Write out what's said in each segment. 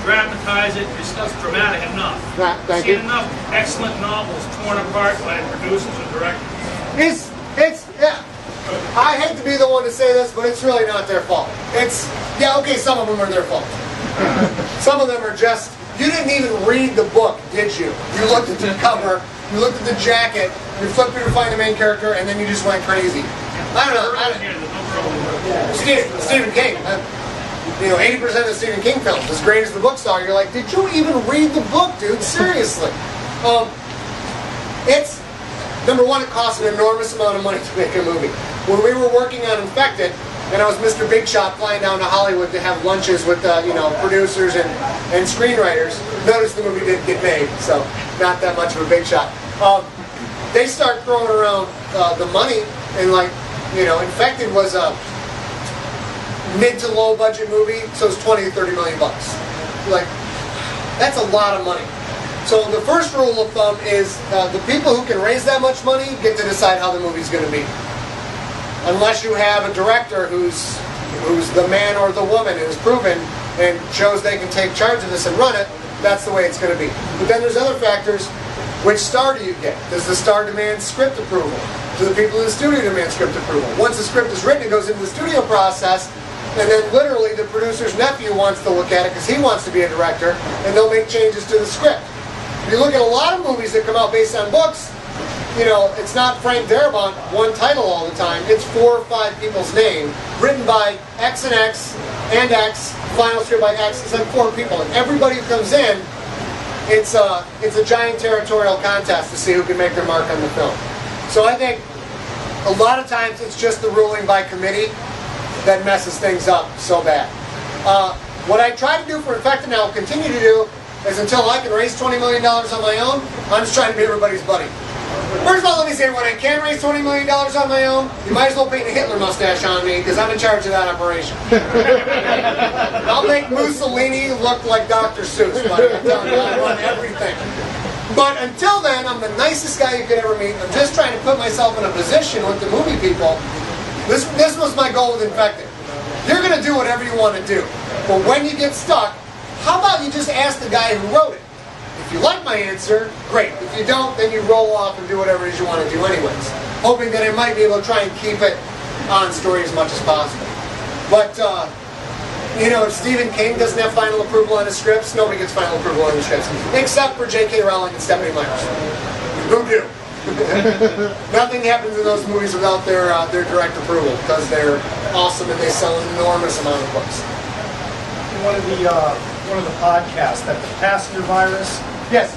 dramatize it. It's not dramatic enough. Thank you. Seen enough excellent novels torn apart by producers and directors. Yeah. I hate to be the one to say this, but it's really not their fault. Okay, some of them are their fault. Some of them are just, you didn't even read the book, did you? You looked at the cover, you looked at the jacket, you flipped through to find the main character, and then you just went crazy. I don't know. Stephen King. 80% of the Stephen King films, as great as the books are, you're like, did you even read the book, dude? Seriously. It's, number one, it costs an enormous amount of money to make a movie. When we were working on Infected, and I was Mr. Big Shot flying down to Hollywood to have lunches with producers and screenwriters. Notice the movie didn't get made, so not that much of a big shot. They start throwing around the money, and Infected was a mid to low budget movie, so it's 20 to 30 million bucks. That's a lot of money. So the first rule of thumb is the people who can raise that much money get to decide how the movie's going to be. Unless you have a director who's the man or the woman who's proven and shows they can take charge of this and run it, that's the way it's going to be. But then there's other factors. Which star do you get? Does the star demand script approval? Do the people in the studio demand script approval? Once the script is written, it goes into the studio process, and then literally the producer's nephew wants to look at it because he wants to be a director, and they'll make changes to the script. If you look at a lot of movies that come out based on books, it's not Frank Darabont, one title all the time. It's 4 or 5 people's name, written by X and X, final script by X. It's like 4 people, and everybody who comes in, it's a giant territorial contest to see who can make their mark on the film. So I think a lot of times it's just the ruling by committee that messes things up so bad. What I try to do for Infected, and I'll continue to do, is until I can raise $20 million on my own, I'm just trying to be everybody's buddy. First of all, let me say, when I can raise $20 million on my own, you might as well paint a Hitler mustache on me, because I'm in charge of that operation. I'll make Mussolini look like Dr. Seuss, but I'm telling you, I run everything. But until then, I'm the nicest guy you could ever meet. I'm just trying to put myself in a position with the movie people. This was my goal with Infected. You're going to do whatever you want to do. But when you get stuck, how about you just ask the guy who wrote it? If you like my answer, great. If you don't, then you roll off and do whatever it is you want to do anyways. Hoping that I might be able to try and keep it on story as much as possible. But, if Stephen King doesn't have final approval on his scripts, nobody gets final approval on his scripts. Except for J.K. Rowling and Stephanie Myers. Who do? Nothing happens in those movies without their direct approval, because they're awesome and they sell an enormous amount of books. One of the podcasts that the passenger virus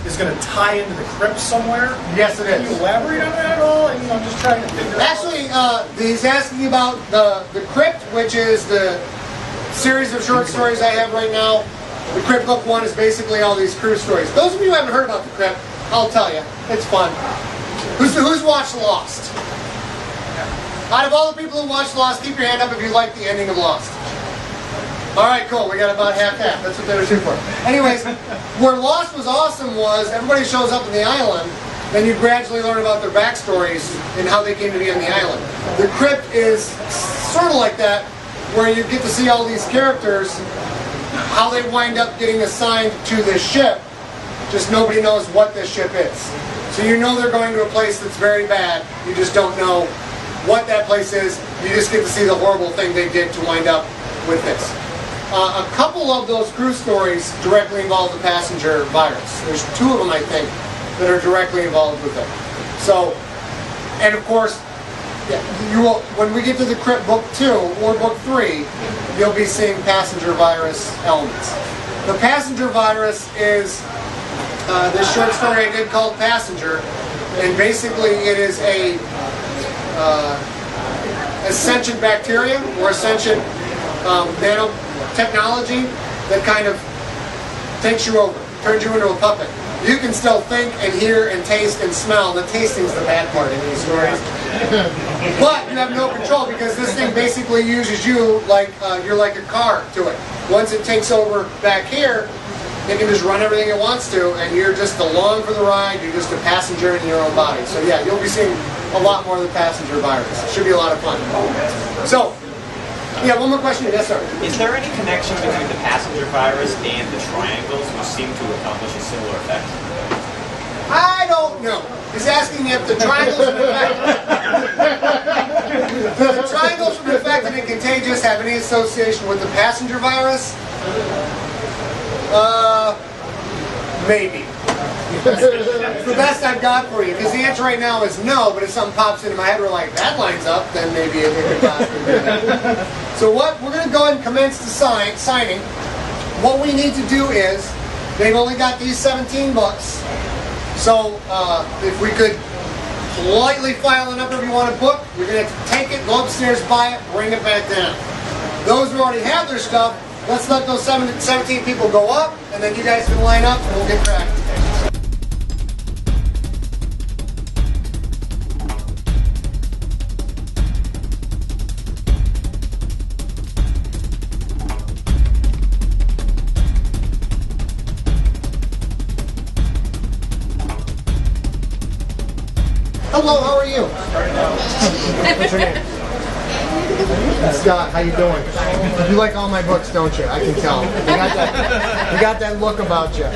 is going to tie into the crypt somewhere. Yes, it is. Can you elaborate on that at all? I'm just trying to figure out. Actually, he's asking about the crypt, which is the series of short stories I have right now. The Crypt Book 1 is basically all these cruise stories. Those of you who haven't heard about the crypt, I'll tell you, it's fun. Who's watched Lost? Out of all the people who watched Lost, keep your hand up if you like the ending of Lost. All right, cool. We got about half-half. That's what they were shooting for. Anyways, where Lost was awesome was everybody shows up on the island, then you gradually learn about their backstories and how they came to be on the island. The Crypt is sort of like that, where you get to see all these characters, how they wind up getting assigned to this ship, just nobody knows what this ship is. So you know they're going to a place that's very bad, you just don't know what that place is, you just get to see the horrible thing they did to wind up with this. A couple of those cruise stories directly involve the passenger virus. There's 2 of them, I think, that are directly involved with it. So, and of course, you will, when we get to the Crypt Book 2 or Book 3, you'll be seeing passenger virus elements. The passenger virus is this short story I did called Passenger, and basically it is a sentient bacteria or a sentient nanotechnology that kind of takes you over, turns you into a puppet. You can still think and hear and taste and smell. The tasting's the bad part in these stories. But you have no control because this thing basically uses you like you're like a car to it. Once it takes over back here, it can just run everything it wants to, and you're just along for the ride. You're just a passenger in your own body. So yeah, you'll be seeing a lot more of the passenger virus. It should be a lot of fun. So, Yeah, one more question. Yes, sir. Is there any connection between the passenger virus and the triangles, which seem to accomplish a similar effect? I don't know. He's asking if the triangles from the triangles from infected and contagious have any association with the passenger virus? Maybe. It's the best I've got for you, because the answer right now is no, but if something pops into my head, we're like, that lines up, then maybe it could possibly be that. So what, we're going to go ahead and commence the signing. What we need to do is, they've only got these 17 books, so if we could politely file a number if you want a book, you're going to have to take it, go upstairs, buy it, bring it back down. Those who already have their stuff, let's let those 17 people go up, and then you guys can line up, and we'll get cracking. Hello, how are you? What's your name? Scott, how you doing? You like all my books, don't you? I can tell. You got that look about you.